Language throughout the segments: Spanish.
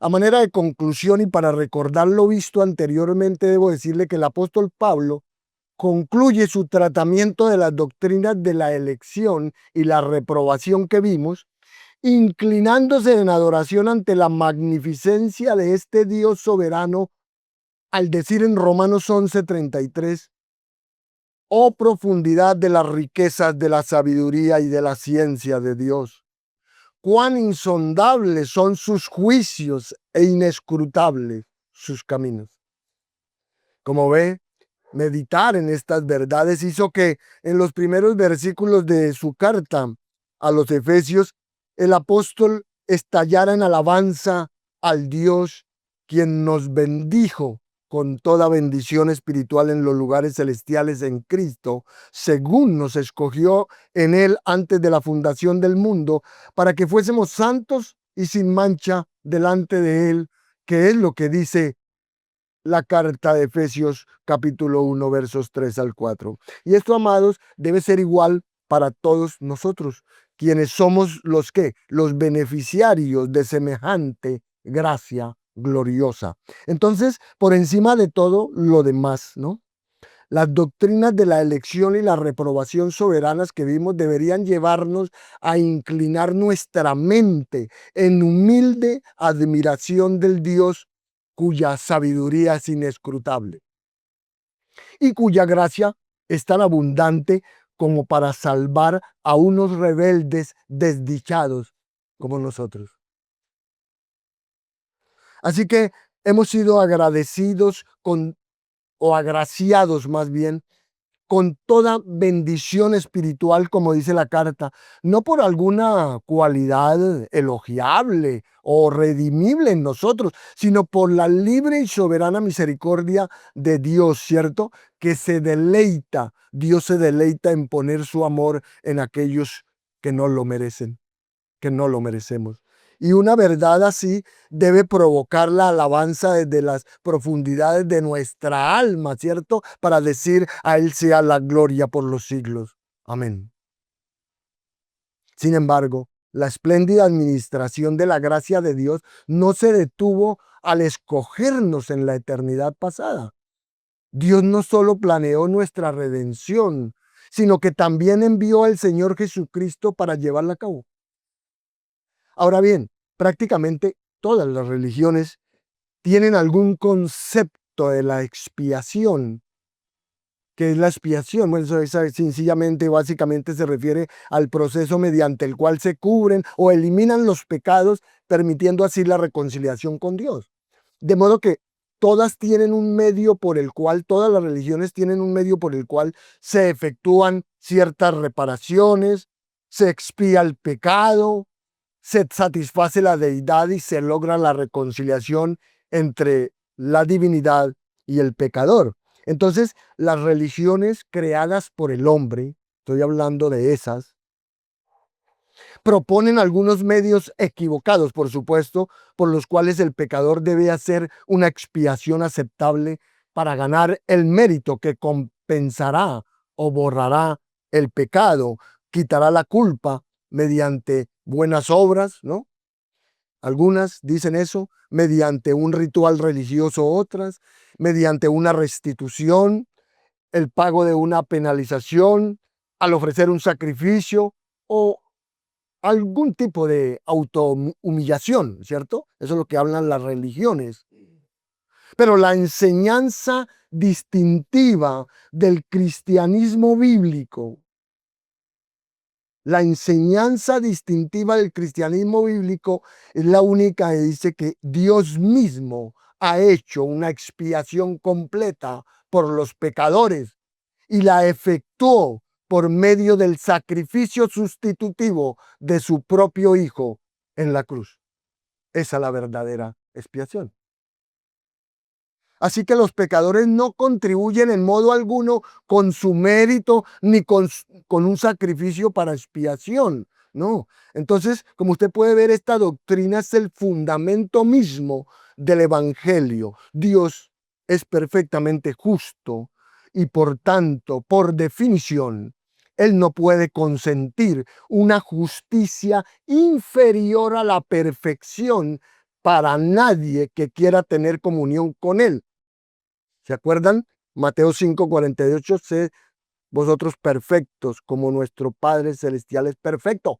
A manera de conclusión y para recordar lo visto anteriormente, debo decirle que el apóstol Pablo concluye su tratamiento de las doctrinas de la elección y la reprobación que vimos, inclinándose en adoración ante la magnificencia de este Dios soberano, al decir en Romanos 11:33, oh profundidad de las riquezas de la sabiduría y de la ciencia de Dios, cuán insondables son sus juicios e inescrutables sus caminos. Como ve, meditar en estas verdades hizo que en los primeros versículos de su carta a los Efesios, el apóstol estallara en alabanza al Dios quien nos bendijo con toda bendición espiritual en los lugares celestiales en Cristo, según nos escogió en Él antes de la fundación del mundo, para que fuésemos santos y sin mancha delante de Él, que es lo que dice la carta de Efesios capítulo 1 versos 3 al 4. Y esto, amados, debe ser igual para todos nosotros, quienes somos los beneficiarios de semejante gracia gloriosa. Entonces, por encima de todo lo demás, ¿no? Las doctrinas de la elección y la reprobación soberanas que vimos deberían llevarnos a inclinar nuestra mente en humilde admiración del Dios cuya sabiduría es inescrutable y cuya gracia es tan abundante como para salvar a unos rebeldes desdichados como nosotros. Así que hemos sido agradecidos o agraciados más bien, con toda bendición espiritual, como dice la carta, no por alguna cualidad elogiable o redimible en nosotros, sino por la libre y soberana misericordia de Dios, ¿cierto? Dios se deleita en poner su amor en aquellos que no lo merecen, que no lo merecemos. Y una verdad así debe provocar la alabanza desde las profundidades de nuestra alma, ¿cierto? Para decir, a Él sea la gloria por los siglos. Amén. Sin embargo, la espléndida administración de la gracia de Dios no se detuvo al escogernos en la eternidad pasada. Dios no solo planeó nuestra redención, sino que también envió al Señor Jesucristo para llevarla a cabo. Ahora bien, prácticamente todas las religiones tienen algún concepto de la expiación. ¿Qué es la expiación? Bueno, eso sencillamente, básicamente se refiere al proceso mediante el cual se cubren o eliminan los pecados, permitiendo así la reconciliación con Dios. De modo que todas tienen un medio por el cual, todas las religiones tienen un medio por el cual se efectúan ciertas reparaciones, se expía el pecado, se satisface la deidad y se logra la reconciliación entre la divinidad y el pecador. Entonces, las religiones creadas por el hombre, estoy hablando de esas, proponen algunos medios equivocados, por supuesto, por los cuales el pecador debe hacer una expiación aceptable para ganar el mérito que compensará o borrará el pecado, quitará la culpa mediante buenas obras, ¿no? Algunas dicen eso, mediante un ritual religioso, otras, mediante una restitución, el pago de una penalización, al ofrecer un sacrificio o algún tipo de autohumillación, ¿cierto? Eso es lo que hablan las religiones. Pero la enseñanza distintiva del cristianismo bíblico, la enseñanza distintiva del cristianismo bíblico es la única que dice que Dios mismo ha hecho una expiación completa por los pecadores y la efectuó por medio del sacrificio sustitutivo de su propio Hijo en la cruz. Esa es la verdadera expiación. Así que los pecadores no contribuyen en modo alguno con su mérito ni con un sacrificio para expiación. No. Entonces, como usted puede ver, esta doctrina es el fundamento mismo del Evangelio. Dios es perfectamente justo y por tanto, por definición, Él no puede consentir una justicia inferior a la perfección para nadie que quiera tener comunión con él. ¿Se acuerdan? Mateo 5:48, sed vosotros perfectos como nuestro Padre Celestial es perfecto.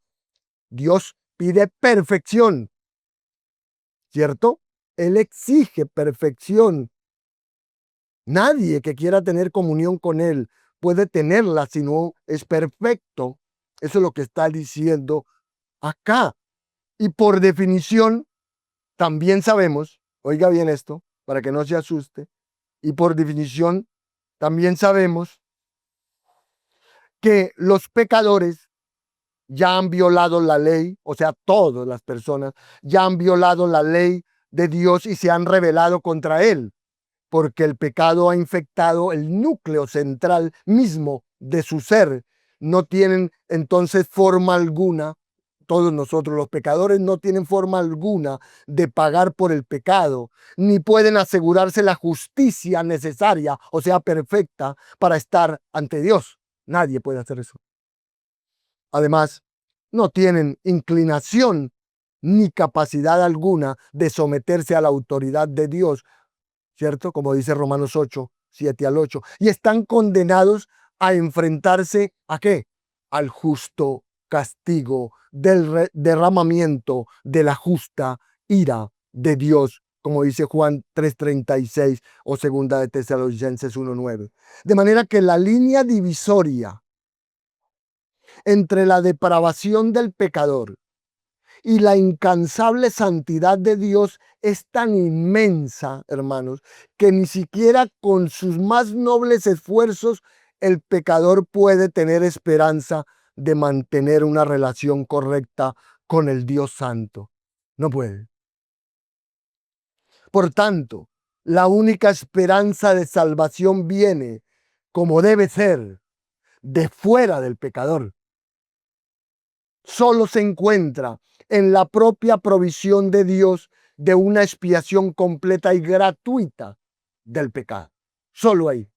Dios pide perfección, ¿cierto? Él exige perfección. Nadie que quiera tener comunión con Él puede tenerla si no es perfecto. Eso es lo que está diciendo acá. Y por definición, también sabemos, oiga bien esto, para que no se asuste, y por definición, también sabemos que los pecadores ya han violado la ley, o sea, todas las personas ya han violado la ley de Dios y se han rebelado contra Él, porque el pecado ha infectado el núcleo central mismo de su ser. No tienen entonces forma alguna, todos nosotros los pecadores no tienen forma alguna de pagar por el pecado, ni pueden asegurarse la justicia necesaria, o sea, perfecta, para estar ante Dios. Nadie puede hacer eso. Además, no tienen inclinación ni capacidad alguna de someterse a la autoridad de Dios, ¿cierto? Como dice Romanos 8, 7 al 8. Y están condenados a enfrentarse ¿a qué? Al justo castigo, del derramamiento de la justa ira de Dios, como dice Juan 3:36 o segunda de Tesalonicenses 1:9. De manera que la línea divisoria entre la depravación del pecador y la incansable santidad de Dios es tan inmensa, hermanos, que ni siquiera con sus más nobles esfuerzos el pecador puede tener esperanza de mantener una relación correcta con el Dios Santo. No puede. Por tanto, la única esperanza de salvación viene, como debe ser, de fuera del pecador. Solo se encuentra en la propia provisión de Dios de una expiación completa y gratuita del pecado. Solo ahí.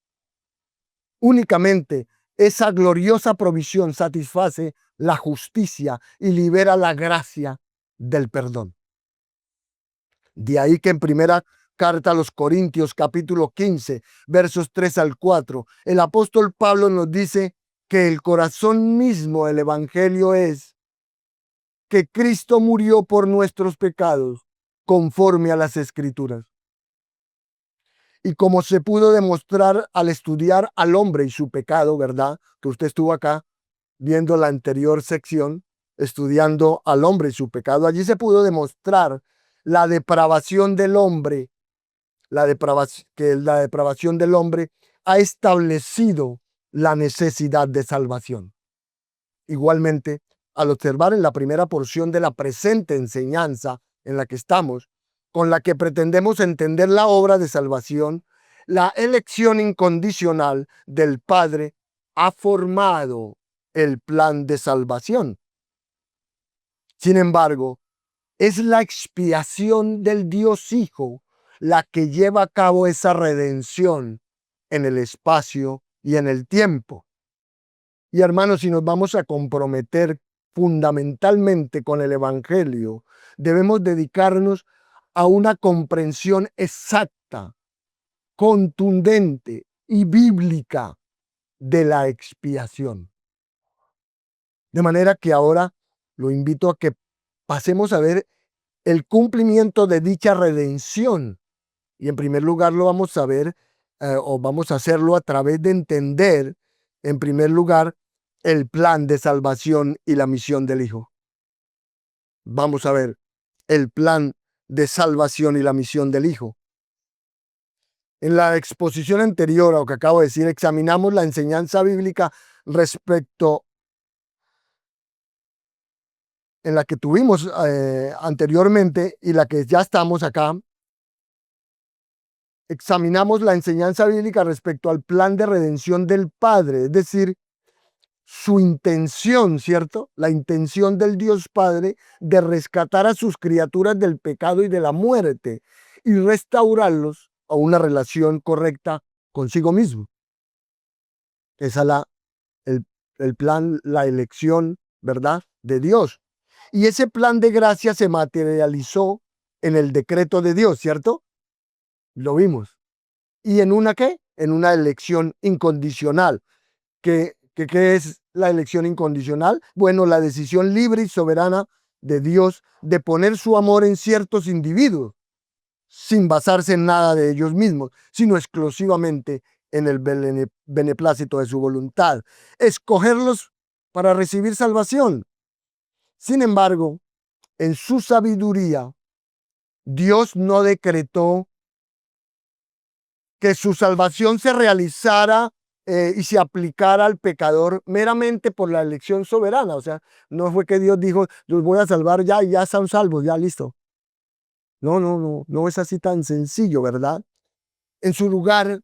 Únicamente esa gloriosa provisión satisface la justicia y libera la gracia del perdón. De ahí que en primera carta a los Corintios, capítulo 15, versos 3 al 4, el apóstol Pablo nos dice que el corazón mismo del evangelio es que Cristo murió por nuestros pecados conforme a las Escrituras. Y como se pudo demostrar al estudiar al hombre y su pecado, ¿verdad? Que usted estuvo acá viendo la anterior sección, estudiando al hombre y su pecado. Allí se pudo demostrar la depravación del hombre, que la depravación del hombre ha establecido la necesidad de salvación. Igualmente, al observar en la primera porción de la presente enseñanza en la que estamos, con la que pretendemos entender la obra de salvación, la elección incondicional del Padre ha formado el plan de salvación. Sin embargo, es la expiación del Dios Hijo la que lleva a cabo esa redención en el espacio y en el tiempo. Y hermanos, si nos vamos a comprometer fundamentalmente con el Evangelio, debemos dedicarnos a una comprensión exacta, contundente y bíblica de la expiación. De manera que ahora lo invito a que pasemos a ver el cumplimiento de dicha redención. Y en primer lugar lo vamos a ver o vamos a hacerlo a través de entender, en primer lugar, el plan de salvación y la misión del Hijo. Vamos a ver el plan de salvación y la misión del Hijo. En la exposición anterior a lo que acabo de decir, examinamos la enseñanza bíblica respecto en la que tuvimos anteriormente y la que ya estamos acá. Examinamos la enseñanza bíblica respecto al plan de redención del Padre, es decir, su intención, ¿cierto? La intención del Dios Padre de rescatar a sus criaturas del pecado y de la muerte y restaurarlos a una relación correcta consigo mismo. Esa es el plan, la elección, ¿verdad? De Dios. Y ese plan de gracia se materializó en el decreto de Dios, ¿cierto? Lo vimos. ¿Y en una qué? En una elección incondicional. ¿Qué es la elección incondicional? Bueno, la decisión libre y soberana de Dios de poner su amor en ciertos individuos, sin basarse en nada de ellos mismos, sino exclusivamente en el beneplácito de su voluntad. Escogerlos para recibir salvación. Sin embargo, en su sabiduría, Dios no decretó que su salvación se realizara y se aplicara al pecador meramente por la elección soberana. O sea, no fue que Dios dijo, los voy a salvar ya y ya están salvos, ya listo. No es así tan sencillo, ¿verdad? En su lugar,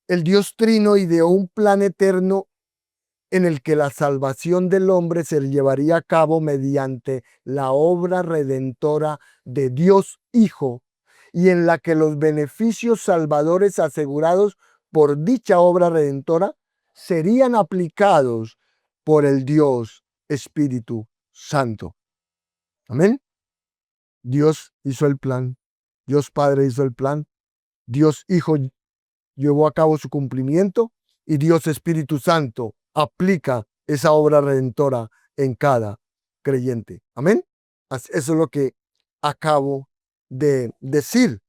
el Dios Trino ideó un plan eterno en el que la salvación del hombre se llevaría a cabo mediante la obra redentora de Dios Hijo, y en la que los beneficios salvadores asegurados por dicha obra redentora serían aplicados por el Dios Espíritu Santo. Amén. Dios hizo el plan. Dios Padre hizo el plan. Dios Hijo llevó a cabo su cumplimiento y Dios Espíritu Santo aplica esa obra redentora en cada creyente. Amén. Eso es lo que acabo de decir.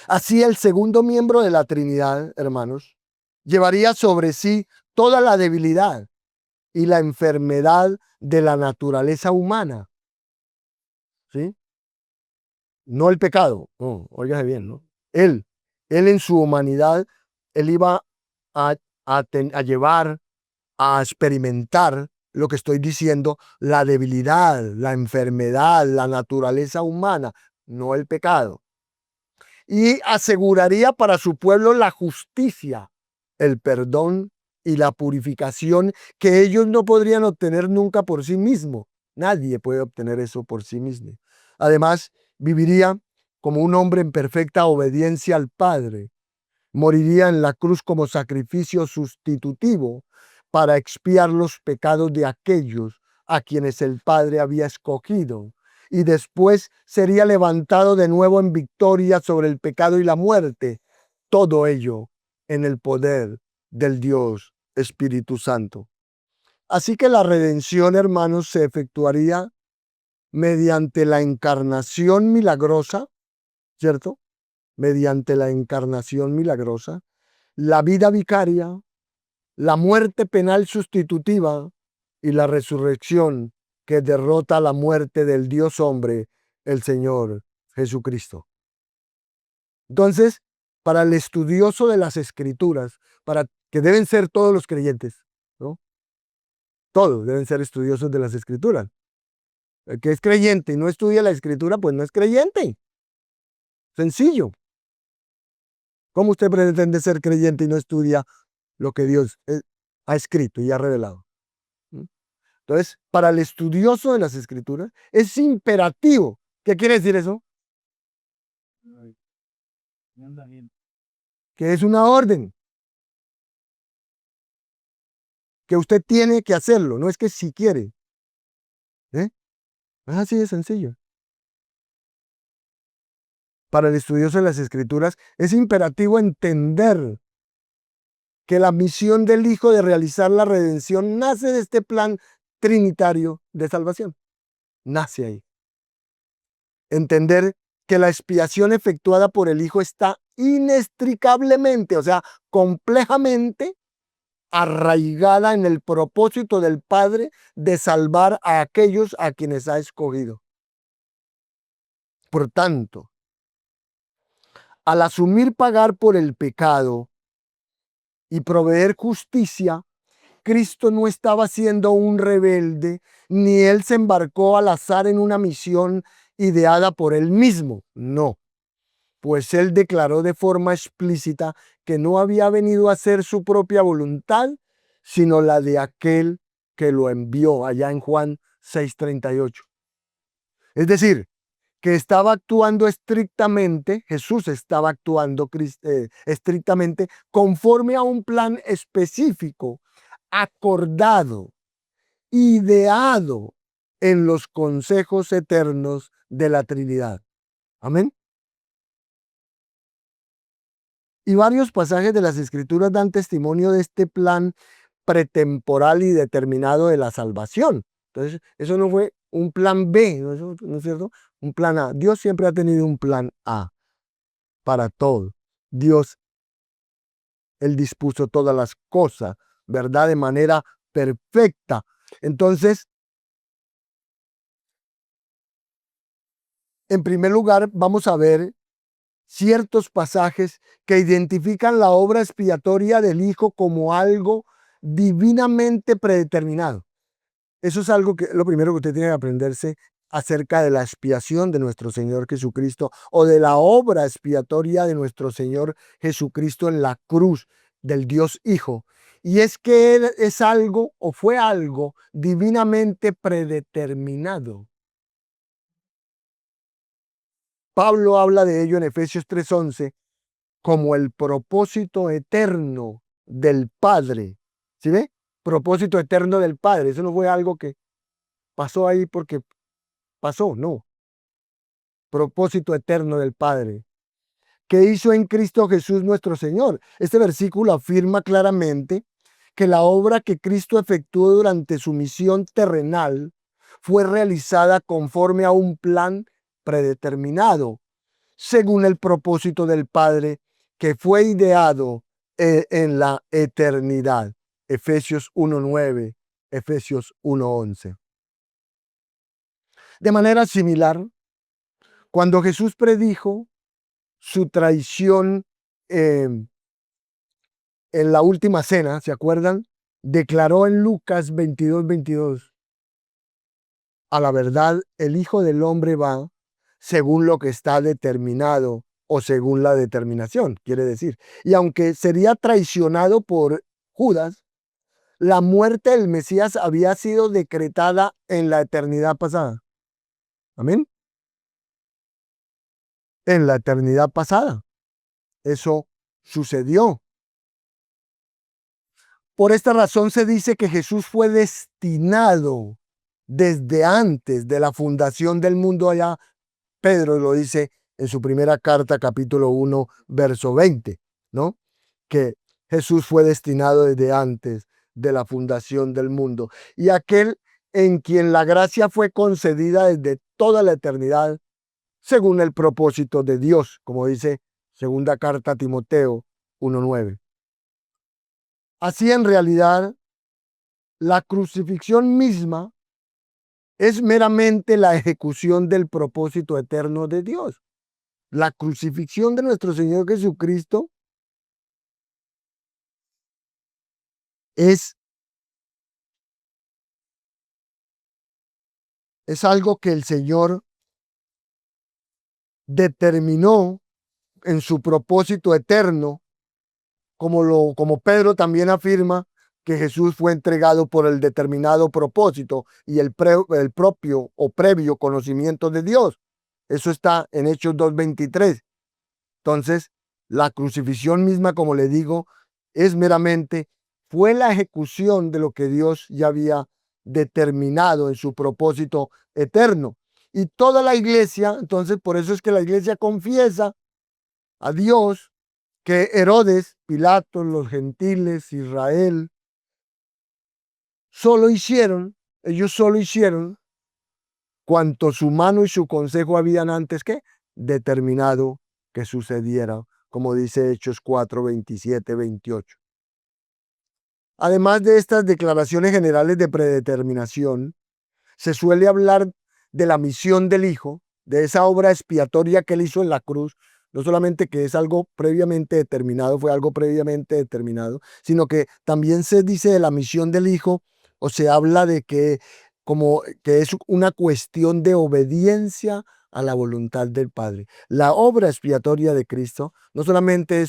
Así el segundo miembro de la Trinidad, hermanos, llevaría sobre sí toda la debilidad y la enfermedad de la naturaleza humana. ¿Sí? No el pecado. No, óigase bien, ¿no? Él en su humanidad, él iba a llevar, a experimentar lo que estoy diciendo, la debilidad, la enfermedad, la naturaleza humana, no el pecado. Y aseguraría para su pueblo la justicia, el perdón y la purificación que ellos no podrían obtener nunca por sí mismos. Nadie puede obtener eso por sí mismo. Además, viviría como un hombre en perfecta obediencia al Padre. Moriría en la cruz como sacrificio sustitutivo para expiar los pecados de aquellos a quienes el Padre había escogido. Y después sería levantado de nuevo en victoria sobre el pecado y la muerte. Todo ello en el poder del Dios Espíritu Santo. Así que la redención, hermanos, se efectuaría mediante la encarnación milagrosa, ¿cierto? Mediante la encarnación milagrosa, la vida vicaria, la muerte penal sustitutiva y la resurrección que derrota la muerte del Dios hombre, el Señor Jesucristo. Entonces, para el estudioso de las Escrituras, para que deben ser todos los creyentes, ¿no? Todos deben ser estudiosos de las Escrituras. El que es creyente y no estudia la Escritura, pues no es creyente. Sencillo. ¿Cómo usted pretende ser creyente y no estudia lo que Dios ha escrito y ha revelado? Entonces, para el estudioso de las Escrituras, es imperativo. ¿Qué quiere decir eso? Que es una orden. Que usted tiene que hacerlo, no es que si quiere. Es así de sencillo. Para el estudioso de las Escrituras, es imperativo entender que la misión del Hijo de realizar la redención nace de este plan trinitario de salvación. Nace ahí. Entender que la expiación efectuada por el Hijo está inextricablemente, o sea, complejamente arraigada en el propósito del Padre de salvar a aquellos a quienes ha escogido. Por tanto, al asumir pagar por el pecado y proveer justicia, Cristo no estaba siendo un rebelde, ni él se embarcó al azar en una misión ideada por él mismo. No, pues él declaró de forma explícita que no había venido a hacer su propia voluntad, sino la de aquel que lo envió, allá en Juan 6:38. Es decir, que estaba actuando estrictamente, Jesús estaba actuando estrictamente conforme a un plan específico, acordado, ideado en los consejos eternos de la Trinidad. Amén. Y varios pasajes de las Escrituras dan testimonio de este plan pretemporal y determinado de la salvación. Entonces, eso no fue un plan B, ¿no? Eso, ¿no es cierto? Un plan A. Dios siempre ha tenido un plan A para todo. Dios, Él dispuso todas las cosas, ¿verdad? De manera perfecta. Entonces, en primer lugar, vamos a ver ciertos pasajes que identifican la obra expiatoria del Hijo como algo divinamente predeterminado. Eso es algo que lo primero que usted tiene que aprenderse acerca de la expiación de nuestro Señor Jesucristo o de la obra expiatoria de nuestro Señor Jesucristo en la cruz del Dios Hijo. Y es que Él es algo o fue algo divinamente predeterminado. Pablo habla de ello en Efesios 3:11 como el propósito eterno del Padre. ¿Sí ve? Propósito eterno del Padre. Eso no fue algo que pasó ahí porque pasó, no. Propósito eterno del Padre, que hizo en Cristo Jesús nuestro Señor. Este versículo afirma claramente que la obra que Cristo efectuó durante su misión terrenal fue realizada conforme a un plan predeterminado, según el propósito del Padre que fue ideado en la eternidad. Efesios 1:9, Efesios 1:11. De manera similar, cuando Jesús predijo su traición eh, en la última cena, ¿se acuerdan? Declaró en Lucas 22:22, a la verdad, el Hijo del Hombre va según lo que está determinado o según la determinación, quiere decir. Y aunque sería traicionado por Judas, la muerte del Mesías había sido decretada en la eternidad pasada. Amén. En la eternidad pasada. Eso sucedió. Por esta razón se dice que Jesús fue destinado desde antes de la fundación del mundo allá. Pedro lo dice en su primera carta, capítulo 1, verso 20, ¿no? Que Jesús fue destinado desde antes de la fundación del mundo. Y aquel en quien la gracia fue concedida desde toda la eternidad, según el propósito de Dios, como dice segunda carta a Timoteo 1:9. Así en realidad, la crucifixión misma es meramente la ejecución del propósito eterno de Dios. La crucifixión de nuestro Señor Jesucristo es, es algo que el Señor determinó en su propósito eterno, como Pedro también afirma que Jesús fue entregado por el determinado propósito y el propio o previo conocimiento de Dios. Eso está en Hechos 2:23. Entonces, la crucifixión misma, como le digo, es meramente, fue la ejecución de lo que Dios ya había determinado en su propósito eterno. Y toda la iglesia, entonces por eso es que la iglesia confiesa a Dios que Herodes, Pilato, los gentiles, Israel, ellos solo hicieron cuanto su mano y su consejo habían antes que determinado que sucediera, como dice Hechos 4, 27, 28. Además de estas declaraciones generales de predeterminación, se suele hablar de la misión del Hijo, de esa obra expiatoria que él hizo en la cruz, no solamente que es algo previamente determinado, fue algo previamente determinado, sino que también se dice de la misión del Hijo, o se habla de que como que es una cuestión de obediencia a la voluntad del Padre. La obra expiatoria de Cristo no solamente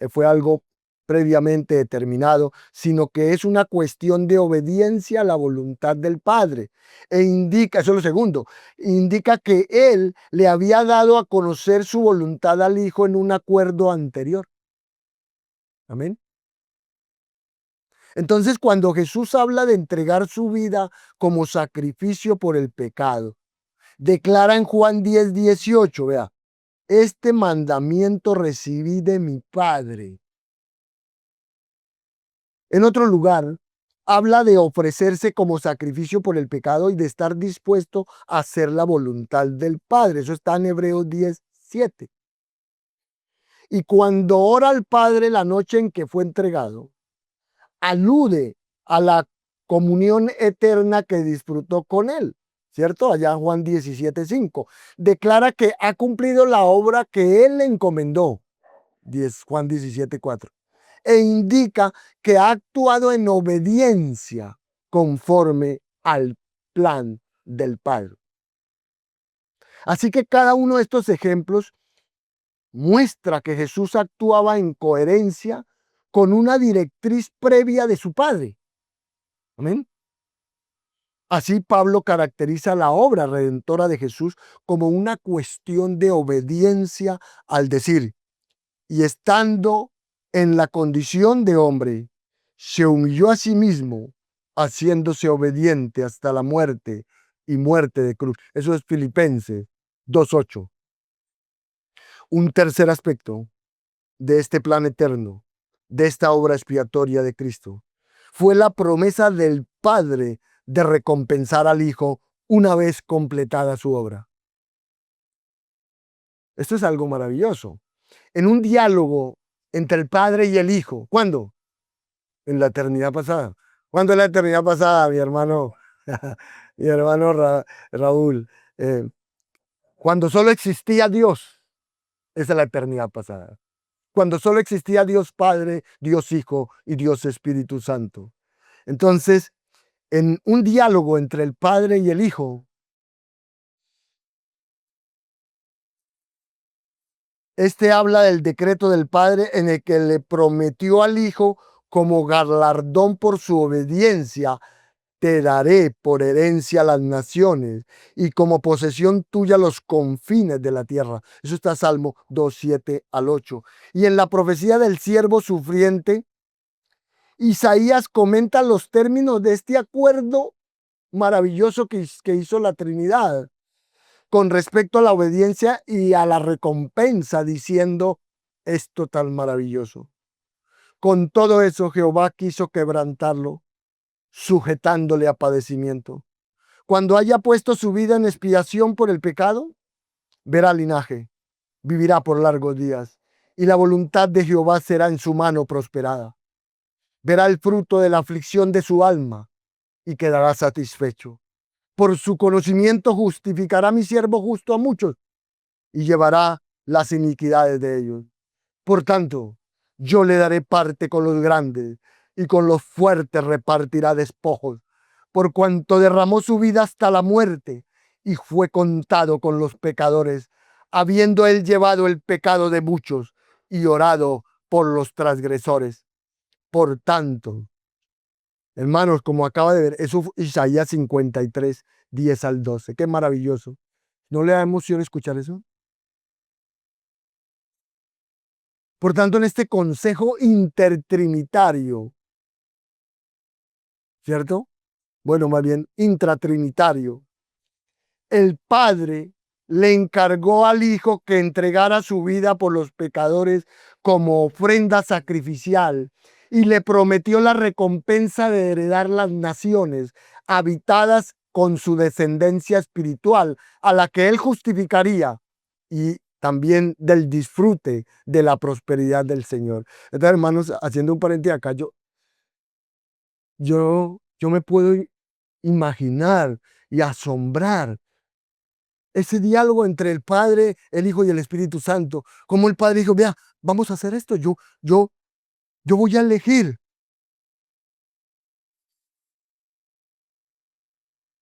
fue algo previamente determinado, sino que es una cuestión de obediencia a la voluntad del Padre. E indica, eso es lo segundo, indica que Él le había dado a conocer su voluntad al Hijo en un acuerdo anterior. Amén. Entonces, cuando Jesús habla de entregar su vida como sacrificio por el pecado, declara en Juan 10:18, vea, este mandamiento recibí de mi Padre. En otro lugar, habla de ofrecerse como sacrificio por el pecado y de estar dispuesto a hacer la voluntad del Padre. Eso está en Hebreos 10:7. Y cuando ora al Padre la noche en que fue entregado, alude a la comunión eterna que disfrutó con él, ¿cierto? Allá en Juan 17:5. Declara que ha cumplido la obra que él le encomendó, Juan 17:4. E indica que ha actuado en obediencia conforme al plan del Padre. Así que cada uno de estos ejemplos muestra que Jesús actuaba en coherencia con una directriz previa de su Padre. Amén. Así Pablo caracteriza la obra redentora de Jesús como una cuestión de obediencia al decir, y estando en la condición de hombre, se humilló a sí mismo, haciéndose obediente hasta la muerte y muerte de cruz. Eso es Filipenses 2:8. Un tercer aspecto de este plan eterno, de esta obra expiatoria de Cristo, fue la promesa del Padre de recompensar al Hijo una vez completada su obra. Esto es algo maravilloso. En un diálogo entre el Padre y el Hijo, ¿cuándo? En la eternidad pasada. ¿Cuándo es la eternidad pasada, mi hermano? Mi hermano Raúl. Cuando solo existía Dios, esa es la eternidad pasada. Cuando solo existía Dios Padre, Dios Hijo y Dios Espíritu Santo. Entonces, en un diálogo entre el Padre y el Hijo, este habla del decreto del Padre en el que le prometió al Hijo como galardón por su obediencia, te daré por herencia las naciones y como posesión tuya los confines de la tierra. Eso está Salmo 2:7-8. Y en la profecía del siervo sufriente, Isaías comenta los términos de este acuerdo maravilloso que hizo la Trinidad con respecto a la obediencia y a la recompensa, diciendo esto tan maravilloso. Con todo eso, Jehová quiso quebrantarlo, sujetándole a padecimiento. Cuando haya puesto su vida en expiación por el pecado, verá linaje, vivirá por largos días, y la voluntad de Jehová será en su mano prosperada. Verá el fruto de la aflicción de su alma y quedará satisfecho. Por su conocimiento justificará mi siervo justo a muchos y llevará las iniquidades de ellos. Por tanto, yo le daré parte con los grandes y con los fuertes repartirá despojos, por cuanto derramó su vida hasta la muerte y fue contado con los pecadores, habiendo él llevado el pecado de muchos y orado por los transgresores. Por tanto, hermanos, como acaba de ver, eso fue Isaías 53, 10-12. Qué maravilloso. ¿No le da emoción escuchar eso? Por tanto, en este consejo intertrinitario, ¿cierto? Bueno, más bien intratrinitario, el Padre le encargó al Hijo que entregara su vida por los pecadores como ofrenda sacrificial y le prometió la recompensa de heredar las naciones habitadas con su descendencia espiritual, a la que él justificaría, y también del disfrute de la prosperidad del Señor. Entonces, hermanos, haciendo un paréntesis acá, yo me puedo imaginar y asombrar ese diálogo entre el Padre, el Hijo y el Espíritu Santo. Como el Padre dijo, vea, vamos a hacer esto, yo voy a elegir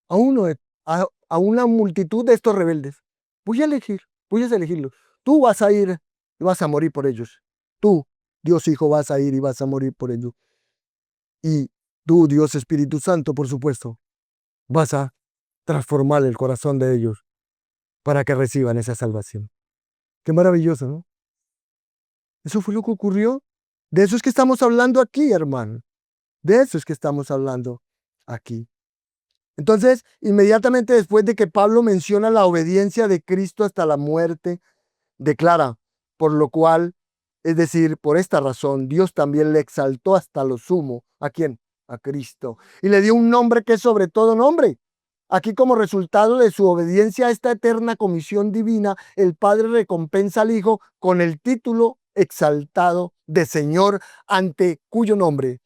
a uno, a una multitud de estos rebeldes. Voy a elegirlos. Tú vas a ir y vas a morir por ellos. Tú, Dios Hijo, vas a ir y vas a morir por ellos. Y tú, Dios Espíritu Santo, por supuesto, vas a transformar el corazón de ellos para que reciban esa salvación. Qué maravilloso, ¿no? Eso fue lo que ocurrió. De eso es que estamos hablando aquí, hermano. De eso es que estamos hablando aquí. Entonces, inmediatamente después de que Pablo menciona la obediencia de Cristo hasta la muerte, declara, por lo cual, es decir, por esta razón, Dios también le exaltó hasta lo sumo. ¿A quién? A Cristo. Y le dio un nombre que es sobre todo nombre. Aquí, como resultado de su obediencia a esta eterna comisión divina, el Padre recompensa al Hijo con el título exaltado de Señor, ante cuyo nombre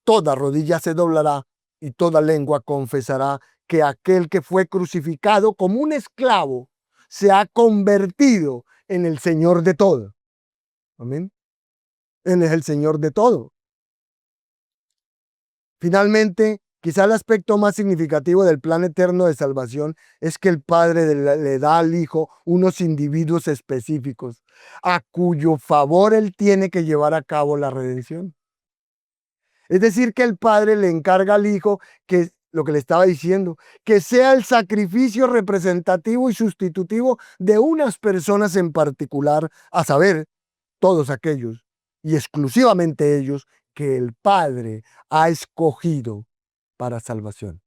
toda rodilla se doblará y toda lengua confesará que aquel que fue crucificado como un esclavo se ha convertido en el Señor de todo. Amén. Él es el Señor de todo. Finalmente, quizá el aspecto más significativo del plan eterno de salvación es que el Padre le da al Hijo unos individuos específicos a cuyo favor Él tiene que llevar a cabo la redención. Es decir, que el Padre le encarga al Hijo que, lo que le estaba diciendo, que sea el sacrificio representativo y sustitutivo de unas personas en particular, a saber, todos aquellos y exclusivamente ellos que el Padre ha escogido para salvación.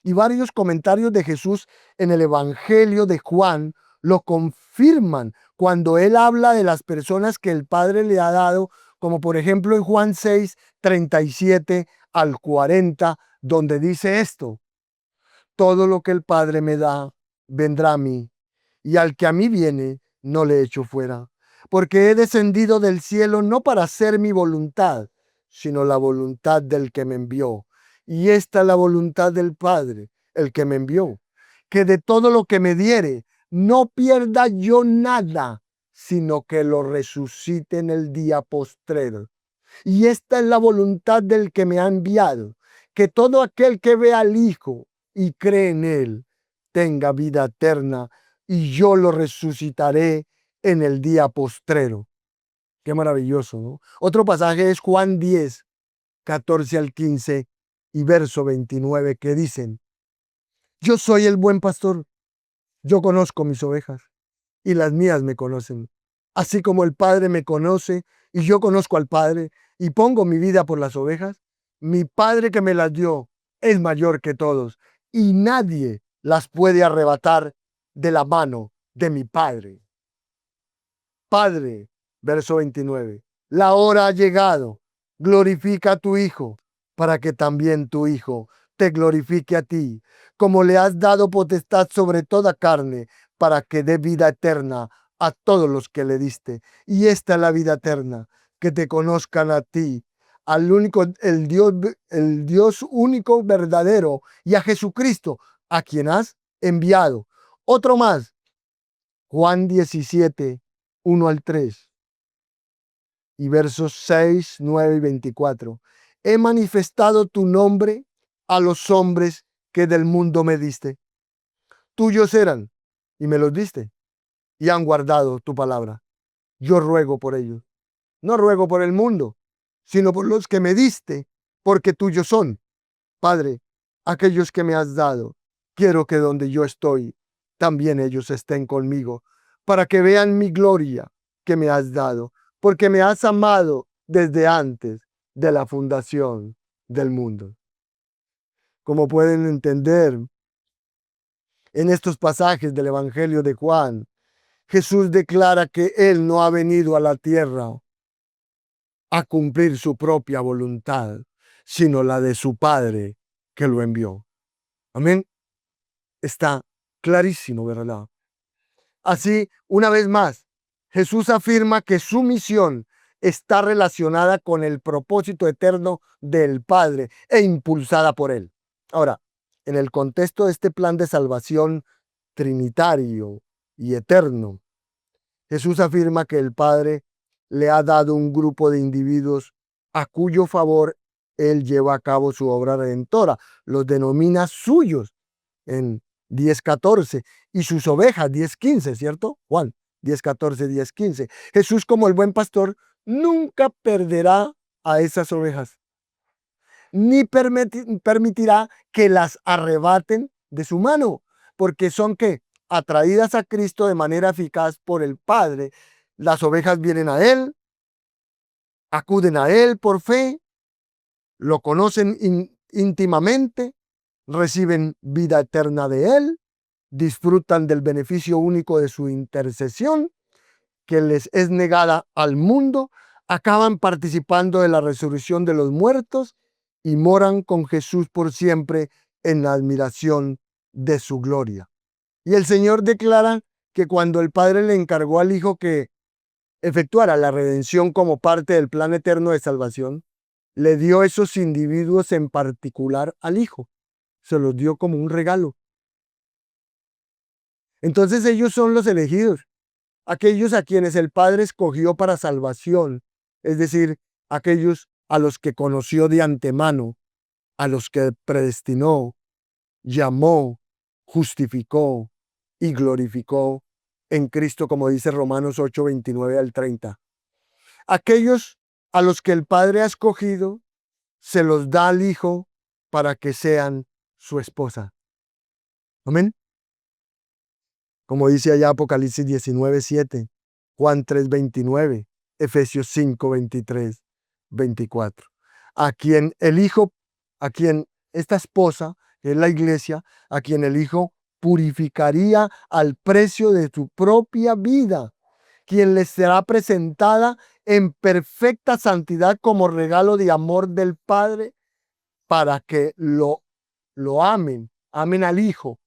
Y varios comentarios de Jesús en el Evangelio de Juan lo confirman cuando él habla de las personas que el Padre le ha dado, como por ejemplo en Juan 6, 37 al 40, donde dice esto: todo lo que el Padre me da vendrá a mí, y al que a mí viene no le echo fuera, porque he descendido del cielo no para hacer mi voluntad, sino la voluntad del que me envió. Y esta es la voluntad del Padre, el que me envió, que de todo lo que me diere, no pierda yo nada, sino que lo resucite en el día postrero. Y esta es la voluntad del que me ha enviado, que todo aquel que ve al Hijo y cree en Él tenga vida eterna, y yo lo resucitaré en el día postrero. Qué maravilloso, ¿no? Otro pasaje es Juan 10, 14 al 15 y verso 29, que dicen: yo soy el buen pastor, yo conozco mis ovejas y las mías me conocen, así como el Padre me conoce y yo conozco al Padre y pongo mi vida por las ovejas. Mi Padre que me las dio es mayor que todos y nadie las puede arrebatar de la mano de mi Padre. Padre, verso 29, la hora ha llegado, glorifica a tu Hijo, para que también tu Hijo te glorifique a ti, como le has dado potestad sobre toda carne, para que dé vida eterna a todos los que le diste. Y esta es la vida eterna, que te conozcan a ti, al único, el Dios único verdadero, y a Jesucristo, a quien has enviado. Otro más, Juan 17, 1 al 3 y versos 6, 9 y 24. He manifestado tu nombre a los hombres que del mundo me diste. Tuyos eran y me los diste y han guardado tu palabra. Yo ruego por ellos. No ruego por el mundo, sino por los que me diste, porque tuyos son. Padre, aquellos que me has dado, quiero que donde yo estoy, también ellos estén conmigo, para que vean mi gloria que me has dado, porque me has amado desde antes de la fundación del mundo. Como pueden entender, en estos pasajes del Evangelio de Juan, Jesús declara que Él no ha venido a la tierra a cumplir su propia voluntad, sino la de su Padre que lo envió. Amén. Está clarísimo, ¿verdad? Así, una vez más, Jesús afirma que su misión está relacionada con el propósito eterno del Padre e impulsada por Él. Ahora, en el contexto de este plan de salvación trinitario y eterno, Jesús afirma que el Padre le ha dado un grupo de individuos a cuyo favor Él lleva a cabo su obra redentora. Los denomina suyos en 10:14 y sus ovejas 10:15, ¿cierto? Juan 10:14, 10:15. Jesús, como el buen pastor, nunca perderá a esas ovejas, ni permitirá que las arrebaten de su mano, porque son que atraídas a Cristo de manera eficaz por el Padre. Las ovejas vienen a Él, acuden a Él por fe, lo conocen íntimamente, reciben vida eterna de Él, disfrutan del beneficio único de su intercesión, que les es negada al mundo, acaban participando de la resurrección de los muertos y moran con Jesús por siempre en la admiración de su gloria. Y el Señor declara que cuando el Padre le encargó al Hijo que efectuara la redención como parte del plan eterno de salvación, le dio esos individuos en particular al Hijo. Se los dio como un regalo. Entonces ellos son los elegidos, aquellos a quienes el Padre escogió para salvación, es decir, aquellos a los que conoció de antemano, a los que predestinó, llamó, justificó y glorificó en Cristo, como dice Romanos 8, 29 al 30. Aquellos a los que el Padre ha escogido, se los da al Hijo para que sean su esposa. Amén. Como dice allá Apocalipsis 19, 7, Juan 3, 29, Efesios 5, 23, 24. A quien el Hijo, a quien esta esposa, que es la iglesia, a quien el Hijo purificaría al precio de su propia vida, quien les será presentada en perfecta santidad como regalo de amor del Padre, para que lo amen al Hijo,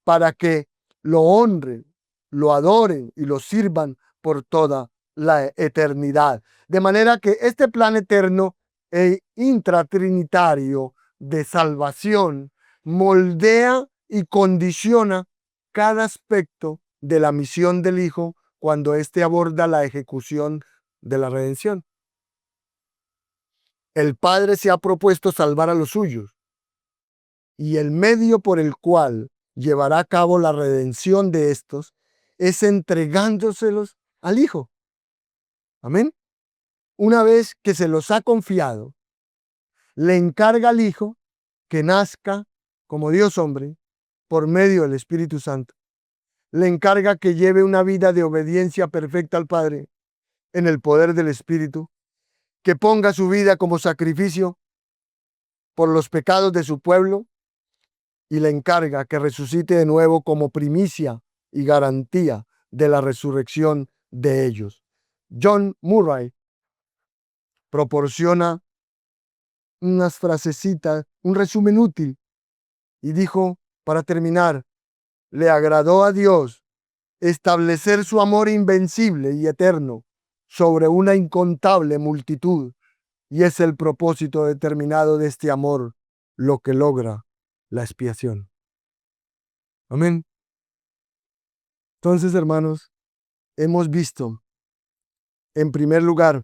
para que lo honren, lo adoren y lo sirvan por toda la eternidad. De manera que este plan eterno e intratrinitario de salvación moldea y condiciona cada aspecto de la misión del Hijo cuando éste aborda la ejecución de la redención. El Padre se ha propuesto salvar a los suyos, y el medio por el cual llevará a cabo la redención de estos es entregándoselos al Hijo. Amén. Una vez que se los ha confiado, le encarga al Hijo que nazca como Dios hombre por medio del Espíritu Santo. Le encarga que lleve una vida de obediencia perfecta al Padre en el poder del Espíritu, que ponga su vida como sacrificio por los pecados de su pueblo, y le encarga que resucite de nuevo como primicia y garantía de la resurrección de ellos. John Murray proporciona unas frasecitas, un resumen útil, y dijo, para terminar, le agradó a Dios establecer su amor invencible y eterno sobre una incontable multitud, y es el propósito determinado de este amor lo que logra la expiación. Amén. Entonces, hermanos, hemos visto, en primer lugar,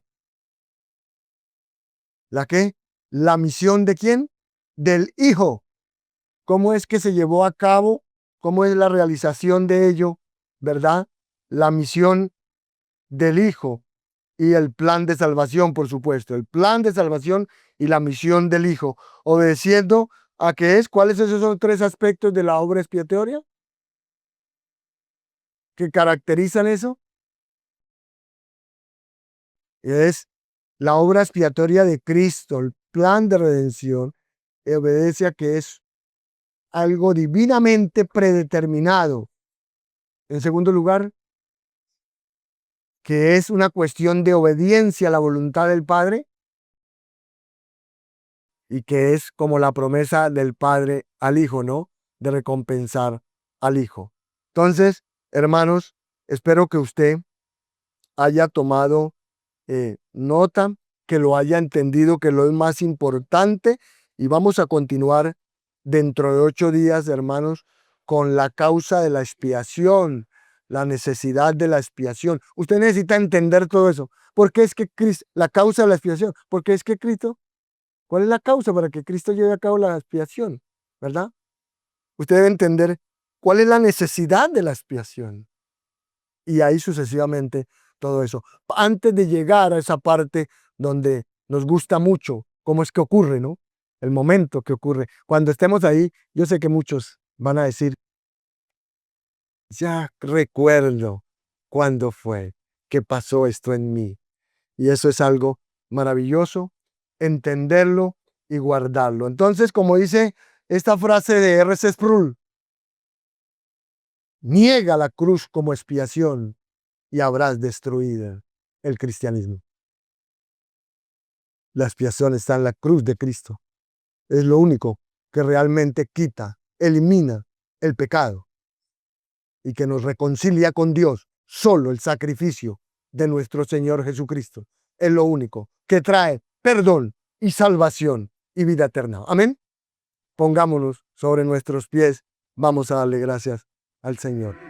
la misión de ¿quién? Del Hijo. ¿Cómo es que se llevó a cabo? ¿Cómo es la realización de ello? ¿Verdad? La misión del Hijo y el plan de salvación, por supuesto. El plan de salvación y la misión del Hijo. Obedeciendo a qué es, ¿cuáles esos son tres aspectos de la obra expiatoria que caracterizan eso? Es la obra expiatoria de Cristo, el plan de redención, obedece a que es algo divinamente predeterminado. En segundo lugar, que es una cuestión de obediencia a la voluntad del Padre y que es como la promesa del Padre al Hijo, ¿no? De recompensar al Hijo. Entonces, hermanos, espero que usted haya tomado nota, que lo haya entendido, que lo es más importante, y vamos a continuar dentro de 8 días, hermanos, con la causa de la expiación, la necesidad de la expiación. Usted necesita entender todo eso. ¿Por qué es que Cristo, la causa de la expiación? ¿Por qué es que Cristo? ¿Cuál es la causa para que Cristo lleve a cabo la expiación? ¿Verdad? Usted debe entender cuál es la necesidad de la expiación. Y ahí sucesivamente todo eso. Antes de llegar a esa parte donde nos gusta mucho cómo es que ocurre, ¿no? El momento que ocurre. Cuando estemos ahí, yo sé que muchos van a decir, ya recuerdo cuándo fue que pasó esto en mí. Y eso es algo maravilloso, entenderlo y guardarlo. Entonces, como dice esta frase de R.C. Sproul, niega la cruz como expiación y habrás destruido el cristianismo. La expiación está en la cruz de Cristo. Es lo único que realmente quita, elimina el pecado y que nos reconcilia con Dios. Solo el sacrificio de nuestro Señor Jesucristo es lo único que trae perdón y salvación y vida eterna. Amén. Pongámonos sobre nuestros pies. Vamos a darle gracias al Señor.